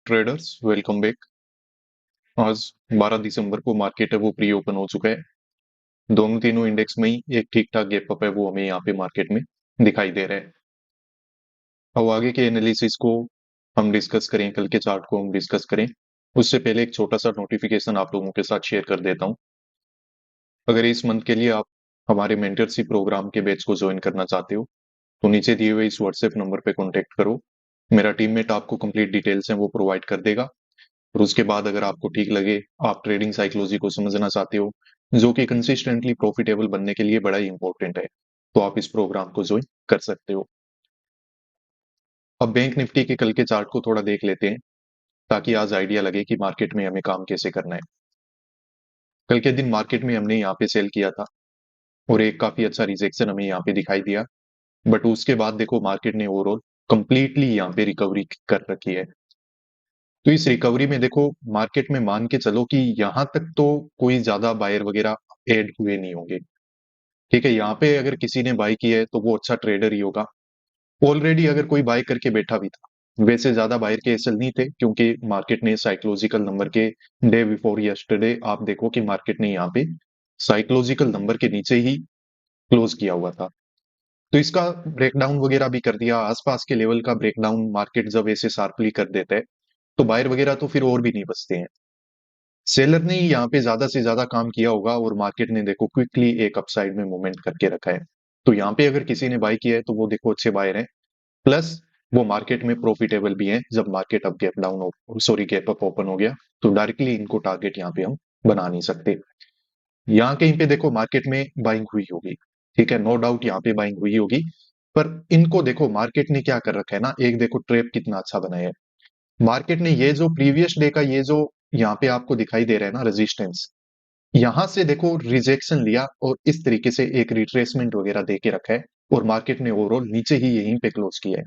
Traders welcome back. आज 12 दिसंबर को market है वो प्री ओपन हो चुका है। दोनों तीनों इंडेक्स में ही एक ठीक ठाक गैप अप है वो हमें यहाँ पे मार्केट में दिखाई दे रहा है। अब आगे के एनालिसिस को हम डिस्कस करें, कल के चार्ट को हम डिस्कस करें, उससे पहले एक छोटा सा नोटिफिकेशन आप लोगों के साथ शेयर कर देता हूँ। अगर इस मंथ के लिए आप हमारे मेंटरशिप प्रोग्राम के बैच को ज्वाइन करना चाहते हो तो नीचे दिए हुए इस व्हाट्सएप नंबर पे कॉन्टेक्ट करो। मेरा टीममेट आपको कंप्लीट डिटेल्स हैं वो प्रोवाइड कर देगा। और उसके बाद अगर आपको ठीक लगे, आप ट्रेडिंग साइकोलॉजी को समझना चाहते हो जो कि कंसिस्टेंटली प्रॉफिटेबल बनने के लिए बड़ा ही इंपॉर्टेंट है, तो आप इस प्रोग्राम को ज्वाइन कर सकते हो। अब बैंक निफ्टी के कल के चार्ट को थोड़ा देख लेते हैं ताकि आज आइडिया लगे कि मार्केट में हमें काम कैसे करना है। कल के दिन मार्केट में हमने यहाँ पे सेल किया था और एक काफी अच्छा रिजेक्शन हमें यहाँ पे दिखाई दिया, बट उसके बाद देखो मार्केट ने ओवरऑल कंप्लीटली यहाँ पे रिकवरी कर रखी है। तो इस रिकवरी में देखो मार्केट में मान के चलो कि यहाँ तक तो कोई ज्यादा बायर वगैरह ऐड हुए नहीं होंगे। ठीक है, यहाँ पे अगर किसी ने बाय किया है तो वो अच्छा ट्रेडर ही होगा। ऑलरेडी अगर कोई बाय करके बैठा भी था, वैसे ज्यादा बायर के एसएल नहीं थे क्योंकि मार्केट ने साइकोलॉजिकल नंबर के डे बिफोर यस्टरडे आप देखो कि मार्केट ने यहाँ पे साइकोलॉजिकल नंबर के नीचे ही क्लोज किया हुआ था। तो इसका ब्रेकडाउन वगैरह भी कर दिया, आसपास के लेवल का ब्रेकडाउन मार्केट जब ऐसे शार्पली कर देता है तो बायर वगैरह तो फिर और भी नहीं बचते हैं। सेलर ने ही यहाँ पे ज्यादा से ज्यादा काम किया होगा और मार्केट ने देखो क्विकली एक अपसाइड में मूवमेंट करके रखा है। तो यहाँ पे अगर किसी ने बाय किया है तो वो देखो अच्छे बायर हैं, प्लस वो मार्केट में प्रॉफिटेबल भी हैं। जब मार्केट अब gap down sorry gap up open हो गया तो डायरेक्टली इनको टारगेट यहाँ पे हम बना नहीं सकते। यहाँ कहीं पे देखो मार्केट में बाइंग हुई होगी, ठीक है, नो डाउट यहाँ पे बाइंग हुई होगी, पर इनको देखो मार्केट ने क्या कर रखा है ना, एक देखो ट्रैप कितना अच्छा बनाया है मार्केट ने। ये जो प्रीवियस डे का ये जो यहाँ पे आपको दिखाई दे रहा है ना रेजिस्टेंस, यहां से देखो रिजेक्शन लिया और इस तरीके से एक रिट्रेसमेंट वगैरह दे के रखा है और मार्केट ने ओवरऑल नीचे ही यहीं पे क्लोज किया है।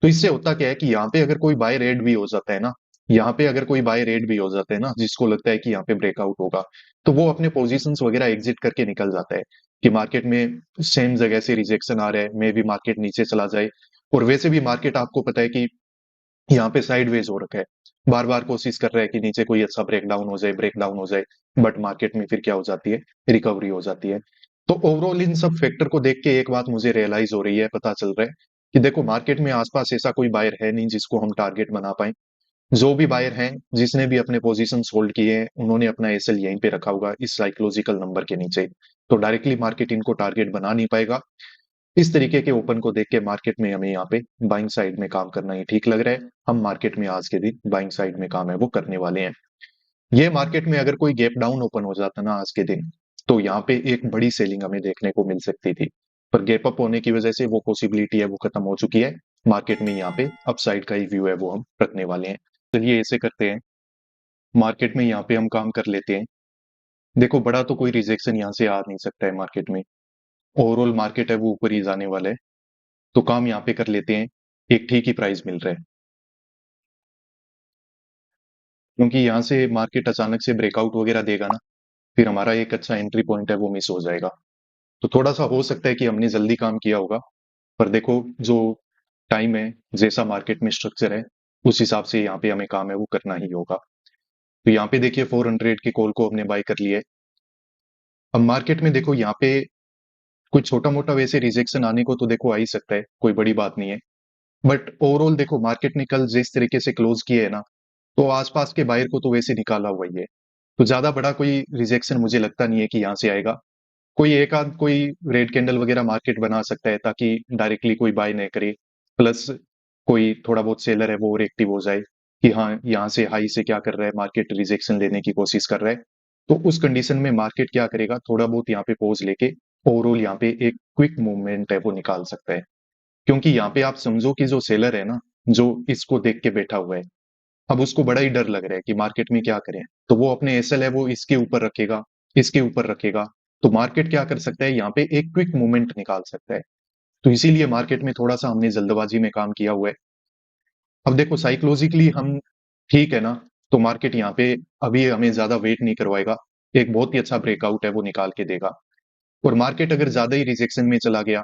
तो इससे होता क्या है कि यहाँ पे अगर कोई बाय रेड भी हो जाता है ना, यहाँ पे अगर कोई बाय रेड भी हो जाता है ना जिसको लगता है कि यहाँ पे ब्रेकआउट होगा, तो वो अपने पोजीशंस वगैरह एग्जिट करके निकल जाता है कि मार्केट में सेम जगह से रिजेक्शन आ रहा है, मे भी मार्केट नीचे चला जाए। और वैसे भी मार्केट आपको पता है कि यहाँ पे साइडवेज हो रखा है, बार बार कोशिश कर रहा है कि नीचे कोई अच्छा ब्रेकडाउन हो जाए, बट मार्केट में फिर क्या हो जाती है, रिकवरी हो जाती है। तो ओवरऑल इन सब फैक्टर को देख के एक बात मुझे रियलाइज हो रही है, पता चल रहा है कि देखो मार्केट में आसपास ऐसा कोई बायर है नहीं जिसको हम टारगेट बना पाए। जो भी बायर हैं, जिसने भी अपने पोजीशन होल्ड किए हैं, उन्होंने अपना एसएल यहीं पे रखा होगा इस साइकोलॉजिकल नंबर के नीचे। तो डायरेक्टली मार्केट इनको टारगेट बना नहीं पाएगा। इस तरीके के ओपन को देख के मार्केट में हमें यहाँ पे बाइंग साइड में काम करना ही ठीक लग रहा है। हम मार्केट में आज के दिन बाइंग साइड में काम है वो करने वाले हैं। ये मार्केट में अगर कोई गैप डाउन ओपन हो जाता ना आज के दिन, तो यहाँ पे एक बड़ी सेलिंग हमें देखने को मिल सकती थी, पर गैप अप होने की वजह से वो पॉसिबिलिटी है वो खत्म हो चुकी है। मार्केट में यहाँ पे अपसाइड का ही व्यू है वो हम रखने वाले हैं। चलिए ऐसे करते हैं, मार्केट में यहाँ पे हम काम कर लेते हैं। देखो बड़ा तो कोई रिजेक्शन यहाँ से आ नहीं सकता है मार्केट में, ओवरऑल मार्केट है वो ऊपर ही जाने वाला है। तो काम यहाँ पे कर लेते हैं, एक ठीक ही प्राइस मिल रहा है, क्योंकि यहाँ से मार्केट अचानक से ब्रेकआउट वगैरह देगा ना, फिर हमारा एक अच्छा एंट्री पॉइंट है वो मिस हो जाएगा। तो थोड़ा सा हो सकता है कि हमने जल्दी काम किया होगा, पर देखो जो टाइम है, जैसा मार्केट में स्ट्रक्चर है, उस हिसाब से यहाँ पे हमें काम है वो करना ही होगा। तो यहाँ पे देखिए 400 की कॉल को हमने बाय कर लिया है। अब मार्केट में देखो यहाँ पे कोई छोटा मोटा वैसे रिजेक्शन आने को तो देखो आ ही सकता है, कोई बड़ी बात नहीं है, बट ओवरऑल देखो मार्केट ने कल जिस तरीके से क्लोज किए है ना, तो आसपास के बायर को तो वैसे निकाला हुआ ही है। तो ज्यादा बड़ा कोई रिजेक्शन मुझे लगता नहीं है कि यहाँ से आएगा। कोई एक आध कोई रेड कैंडल वगैरह मार्केट बना सकता है ताकि डायरेक्टली कोई बाय नहीं करे, प्लस कोई थोड़ा बहुत सेलर है वो और एक्टिव हो जाए कि हाँ यहाँ से हाई से क्या कर रहा है, मार्केट रिजेक्शन लेने की कोशिश कर रहा है। तो उस कंडीशन में मार्केट क्या करेगा, थोड़ा बहुत यहाँ पे पॉज लेके ओवरऑल यहाँ पे एक क्विक मूवमेंट है वो निकाल सकता है। क्योंकि यहाँ पे आप समझो कि जो सेलर है ना, जो इसको देख के बैठा हुआ है, अब उसको बड़ा ही डर लग रहा है कि मार्केट में क्या करें, तो वो अपने एसएल है वो इसके ऊपर रखेगा, इसके ऊपर रखेगा। तो मार्केट क्या कर सकता है, यहाँ पे एक क्विक मूवमेंट निकाल सकता है। तो इसीलिए मार्केट में थोड़ा सा हमने जल्दबाजी में काम किया हुआ है। अब देखो साइकोलॉजिकली हम ठीक है ना, तो मार्केट यहाँ पे अभी हमें ज्यादा वेट नहीं करवाएगा, एक बहुत ही अच्छा ब्रेकआउट है वो निकाल के देगा। और मार्केट अगर ज्यादा ही रिजेक्शन में चला गया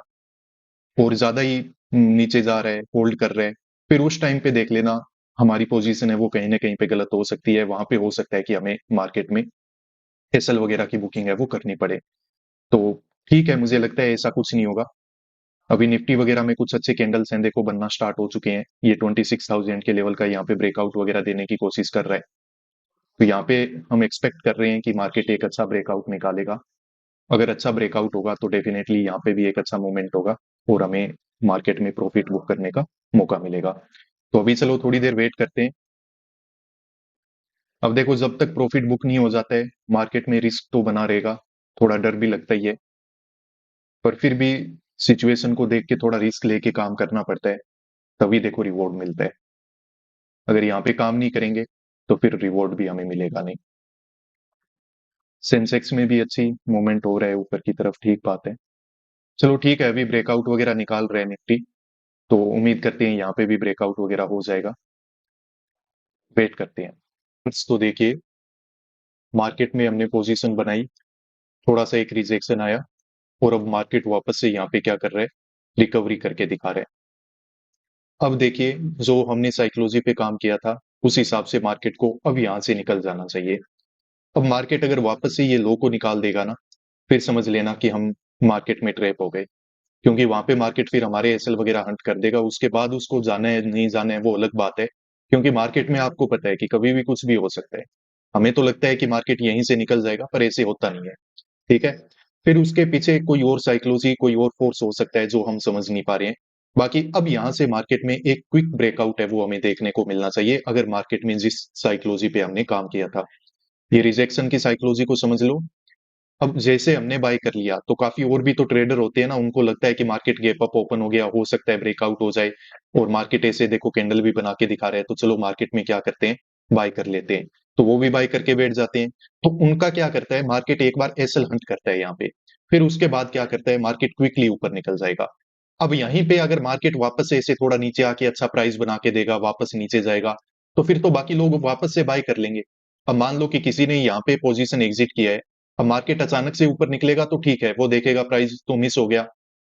और ज्यादा ही नीचे जा रहा है, होल्ड कर रहा है, फिर उस टाइम पे देख लेना हमारी पोजीशन है वो कहीं ना कहीं पे गलत हो सकती है, वहां पे हो सकता है कि हमें मार्केट में एसएल वगैरह की बुकिंग है वो करनी पड़े। तो ठीक है, मुझे लगता है ऐसा कुछ नहीं होगा। अभी निफ्टी वगैरह में कुछ अच्छे कैंडल्स हैं, देखो बनना स्टार्ट हो चुके हैं। ये 26,000 के लेवल का यहाँ पे ब्रेकआउट वगैरह देने की कोशिश कर रहा है। तो यहाँ पे हम एक्सपेक्ट कर रहे हैं कि मार्केट एक अच्छा ब्रेकआउट निकालेगा। अगर अच्छा ब्रेकआउट होगा तो डेफिनेटली यहाँ पे भी एक अच्छा मूवमेंट होगा और हमें मार्केट में प्रॉफिट बुक करने का मौका मिलेगा। तो अभी चलो थोड़ी देर वेट करते हैं। अब देखो, जब तक प्रॉफिट बुक नहीं हो जाता है, मार्केट में रिस्क तो बना रहेगा, थोड़ा डर भी लगता ही है, पर फिर भी सिचुएशन को देख के थोड़ा रिस्क लेके काम करना पड़ता है, तभी देखो रिवॉर्ड मिलता है। अगर यहाँ पे काम नहीं करेंगे तो फिर रिवॉर्ड भी हमें मिलेगा नहीं। सेंसेक्स में भी अच्छी मूवमेंट हो रहा है ऊपर की तरफ, ठीक बात है। चलो ठीक है, अभी ब्रेकआउट वगैरह निकाल रहे हैं निफ्टी, तो उम्मीद करते हैं यहाँ पे भी ब्रेकआउट वगैरह हो जाएगा। वेट करते हैं। तो देखिए, मार्केट में हमने पोजीशन बनाई, थोड़ा सा एक रिजेक्शन आया, और अब मार्केट वापस से यहाँ पे क्या कर रहा है, रिकवरी करके दिखा रहा है। अब देखिए, जो हमने साइकोलॉजी पे काम किया था उस हिसाब से मार्केट को अब यहाँ से निकल जाना चाहिए। अब मार्केट अगर वापस से ये लो को निकाल देगा ना, फिर समझ लेना कि हम मार्केट में ट्रैप हो गए, क्योंकि वहां पे मार्केट फिर हमारे एसएल वगैरह हंट कर देगा। उसके बाद उसको जाना है नहीं जाना है वो अलग बात है, क्योंकि मार्केट में आपको पता है कि कभी भी कुछ भी हो सकता है। हमें तो लगता है कि मार्केट यहीं से निकल जाएगा, पर ऐसे होता नहीं है। ठीक है, फिर उसके पीछे कोई और साइकोलॉजी, कोई और फोर्स हो सकता है जो हम समझ नहीं पा रहे हैं। बाकी अब यहाँ से मार्केट में एक क्विक ब्रेकआउट है वो हमें देखने को मिलना चाहिए, अगर मार्केट में जिस साइकोलॉजी पे हमने काम किया था, ये रिजेक्शन की साइकोलॉजी को समझ लो। अब जैसे हमने बाय कर लिया तो काफी और भी तो ट्रेडर होते हैं ना, उनको लगता है कि मार्केट गैप अप ओपन हो गया, हो सकता है ब्रेकआउट हो जाए, और मार्केट ऐसे देखो कैंडल भी बना के दिखा रहा है, तो चलो मार्केट में क्या करते हैं, बाय कर लेते हैं। तो वो भी बाय करके बैठ जाते हैं। तो उनका क्या करता है, मार्केट एक बार एसएल हंट करता है यहाँ पे, फिर उसके बाद क्या करता है, मार्केट क्विकली ऊपर निकल जाएगा। अब यहीं पे अगर मार्केट वापस से ऐसे थोड़ा नीचे आके अच्छा प्राइस बना के देगा, वापस नीचे जाएगा, तो फिर तो बाकी लोग वापस से बाय कर लेंगे। अब मान लो कि किसी ने यहाँ पे पोजीशन एग्जिट किया है, अब मार्केट अचानक से ऊपर निकलेगा तो ठीक है, वो देखेगा प्राइस तो मिस हो गया,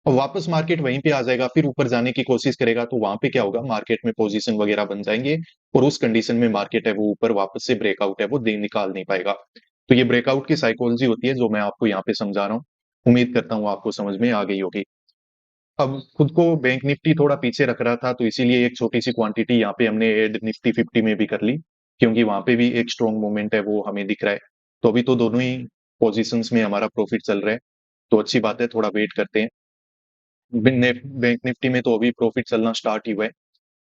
और वापस मार्केट वहीं पे आ जाएगा, फिर ऊपर जाने की कोशिश करेगा, तो वहां पे क्या होगा, मार्केट में पोजीशन वगैरह बन जाएंगे, और उस कंडीशन में मार्केट है वो ऊपर वापस से ब्रेकआउट है वो निकाल नहीं पाएगा। तो ये ब्रेकआउट की साइकोलॉजी होती है जो मैं आपको यहाँ पे समझा रहा हूँ। उम्मीद करता हूँ आपको समझ में आ गई होगी। अब खुद को बैंक निफ्टी थोड़ा पीछे रख रहा था, तो इसीलिए एक छोटी सी क्वांटिटी यहाँ पे हमने ऐड निफ्टी 50 में भी कर ली, क्योंकि वहां पे भी एक स्ट्रॉन्ग मूवमेंट है वो हमें दिख रहा है। तो अभी तो दोनों ही पोजीशंस में हमारा प्रॉफिट चल रहा है, तो अच्छी बात है, थोड़ा वेट करते हैं। बैंक निफ्टी में तो अभी प्रॉफिट चलना स्टार्ट ही हुआ है,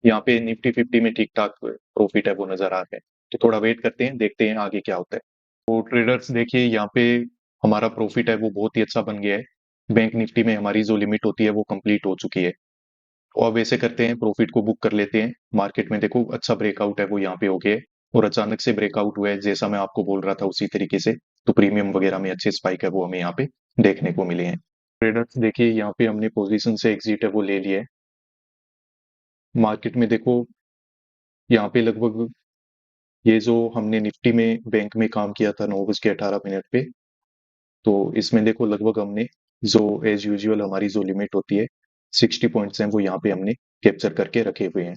यहाँ पे निफ्टी 50 में ठीक ठाक प्रॉफिट है वो नजर आ रहा है। तो थोड़ा वेट करते हैं, देखते हैं आगे क्या होता है। तो ट्रेडर्स देखिए, यहाँ पे हमारा प्रॉफिट है वो बहुत ही अच्छा बन गया है। बैंक निफ्टी में हमारी जो लिमिट होती है वो कंप्लीट हो चुकी है। तो अब ऐसे करते हैं, प्रॉफिट को बुक कर लेते हैं। मार्केट में देखो अच्छा ब्रेकआउट है वो यहाँ पे हो गया है, और अचानक से ब्रेकआउट हुआ है जैसा मैं आपको बोल रहा था उसी तरीके से। तो प्रीमियम वगैरह में अच्छे स्पाइक है वो हमें यहाँ पे देखने को मिले हैं। ट्रेडर्स देखिए, यहाँ पे हमने पोजीशन से एग्जिट है वो ले लिया है। मार्केट में देखो, यहाँ पे लगभग ये जो हमने निफ्टी में बैंक में काम किया था 9:18 पे, तो इसमें देखो लगभग हमने जो एज यूजुअल हमारी जो लिमिट होती है 60 पॉइंट्स हैं वो यहाँ पे हमने कैप्चर करके रखे हुए हैं।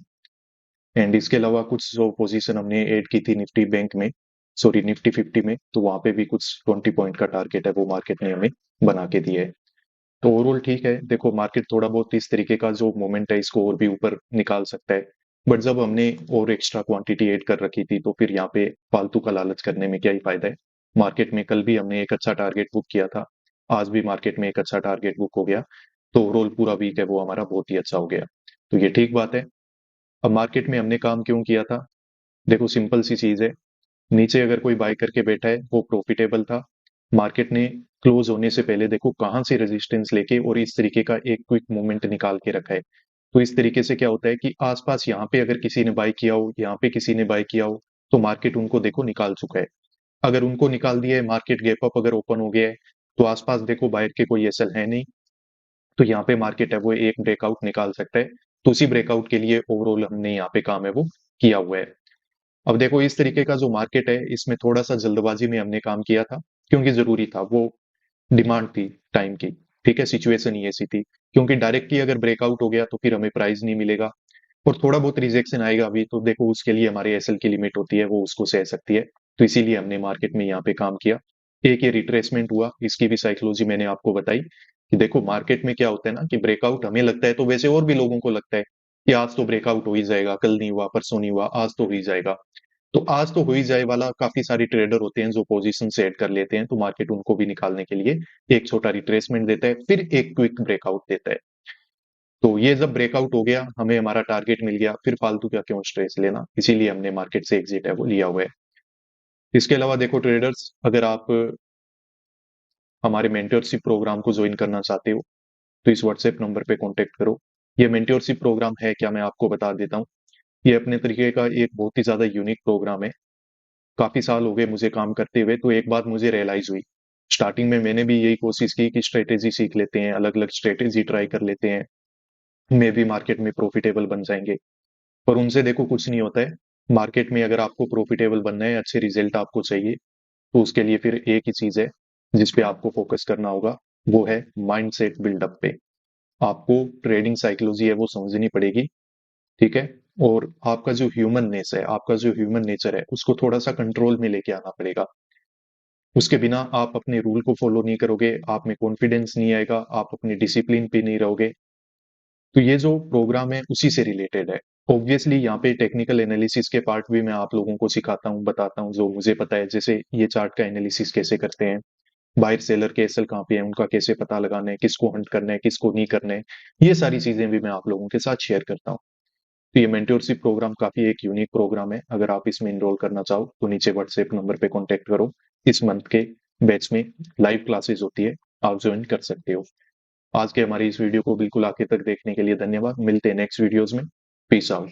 एंड इसके अलावा कुछ जो पोजीशन हमने ऐड की थी निफ्टी बैंक में, सॉरी निफ्टी 50 में, तो वहां पे भी कुछ 20 पॉइंट का टारगेट है वो मार्केट ने हमें बना के दिया है। तो ओवरऑल ठीक है, देखो मार्केट थोड़ा बहुत इस तरीके का जो मोमेंट है इसको और भी ऊपर निकाल सकता है, बट जब हमने और एक्स्ट्रा क्वांटिटी ऐड कर रखी थी तो फिर यहाँ पे फालतू का लालच करने में क्या ही फायदा है। मार्केट में कल भी हमने एक अच्छा टारगेट बुक किया था, आज भी मार्केट में एक अच्छा टारगेट बुक हो गया, तो ओवरऑल पूरा वीक है वो हमारा बहुत ही अच्छा हो गया। तो ये ठीक बात है। अब मार्केट में हमने काम क्यों किया था, देखो सिंपल सी चीज है, नीचे अगर कोई बाय करके बैठा है वो प्रॉफिटेबल था। मार्केट ने क्लोज होने से पहले देखो कहां से रेजिस्टेंस लेके और इस तरीके का एक क्विक मूवमेंट निकाल के रखा है। तो इस तरीके से क्या होता है कि आसपास यहाँ पे अगर किसी ने बाय किया हो, यहाँ पे किसी ने बाय किया हो, तो मार्केट उनको देखो निकाल चुका है। अगर उनको निकाल दिया है, मार्केट गैप अप अगर ओपन हो गया है, तो आसपास देखो बायर के कोई एसएल है नहीं, तो यहाँ पे मार्केट है वो एक ब्रेकआउट निकाल सकता है। तो उसी ब्रेकआउट के लिए ओवरऑल हमने यहाँ पे काम है वो किया हुआ है। अब देखो इस तरीके का जो मार्केट है इसमें थोड़ा सा जल्दबाजी में हमने काम किया था, क्योंकि जरूरी था, वो डिमांड थी टाइम की। ठीक है, सिचुएशन ही ऐसी थी, क्योंकि डायरेक्टली अगर ब्रेकआउट हो गया तो फिर हमें प्राइस नहीं मिलेगा। और थोड़ा बहुत रिजेक्शन आएगा अभी तो देखो उसके लिए हमारे एसएल की लिमिट होती है, वो उसको सह सकती है। तो इसीलिए हमने मार्केट में यहाँ पे काम किया। एक ये रिट्रेसमेंट हुआ, इसकी भी साइकोलॉजी मैंने आपको बताई कि देखो मार्केट में क्या होता है ना कि ब्रेकआउट हमें लगता है, तो वैसे और भी लोगों को लगता है कि आज तो ब्रेकआउट हो ही जाएगा, कल नहीं हुआ, परसों नहीं हुआ, आज तो हो ही जाएगा। तो आज तो हो ही जाए वाला काफी सारे ट्रेडर होते हैं जो पोजीशन सेट कर लेते हैं, तो मार्केट उनको भी निकालने के लिए एक छोटा रिट्रेसमेंट देता है, फिर एक क्विक ब्रेकआउट देता है। तो ये जब ब्रेकआउट हो गया, हमें हमारा टारगेट मिल गया, फिर फालतू क्या क्यों स्ट्रेस लेना, इसीलिए हमने मार्केट से एग्जिट है वो लिया हुआ है। इसके अलावा देखो ट्रेडर्स, अगर आप हमारे मेंटरशिप प्रोग्राम को ज्वाइन करना चाहते हो तो इस व्हाट्सएप नंबर पे कांटेक्ट करो। ये मेंटरशिप प्रोग्राम है क्या, मैं आपको बता देता हूँ। ये अपने तरीके का एक बहुत ही ज्यादा यूनिक प्रोग्राम है। काफी साल हो गए मुझे काम करते हुए, तो एक बात मुझे रियलाइज हुई। स्टार्टिंग में मैंने भी यही कोशिश की कि स्ट्रेटेजी सीख लेते हैं, अलग अलग स्ट्रेटेजी ट्राई कर लेते हैं, मे भी मार्केट में प्रॉफिटेबल बन जाएंगे। पर उनसे देखो कुछ नहीं होता है। मार्केट में अगर आपको प्रॉफिटेबल बनना है, अच्छे रिजल्ट आपको चाहिए, तो उसके लिए फिर एक ही चीज है जिस पे आपको फोकस करना होगा, वो है माइंडसेट बिल्डअप पे। आपको ट्रेडिंग साइकोलॉजी है वो समझनी पड़ेगी, ठीक है। और आपका जो ह्यूमननेस है, आपका जो ह्यूमन नेचर है, उसको थोड़ा सा कंट्रोल में लेके आना पड़ेगा। उसके बिना आप अपने रूल को फॉलो नहीं करोगे, आप में कॉन्फिडेंस नहीं आएगा, आप अपने डिसिप्लिन पे नहीं रहोगे। तो ये जो प्रोग्राम है उसी से रिलेटेड है। ऑब्वियसली यहाँ पे टेक्निकल एनालिसिस के पार्ट भी मैं आप लोगों को सिखाता हूँ, बताता हूँ जो मुझे पता है, जैसे ये चार्ट का एनालिसिस कैसे करते हैं, बायर सेलर के एसएल कहाँ पे है, उनका कैसे पता लगाना है, किसको हंट करना है, किसको नहीं करना है। ये सारी चीजें भी मैं आप लोगों के साथ शेयर करता हूँ। तो ये मेंटोरशिप प्रोग्राम काफी एक यूनिक प्रोग्राम है। अगर आप इसमें इनरोल करना चाहो तो नीचे व्हाट्सएप नंबर पे कांटेक्ट करो। इस मंथ के बैच में लाइव क्लासेस होती है, आप ज्वाइन कर सकते हो। आज के हमारी इस वीडियो को बिल्कुल आखिर तक देखने के लिए धन्यवाद। मिलते हैं नेक्स्ट वीडियोस में। Peace out.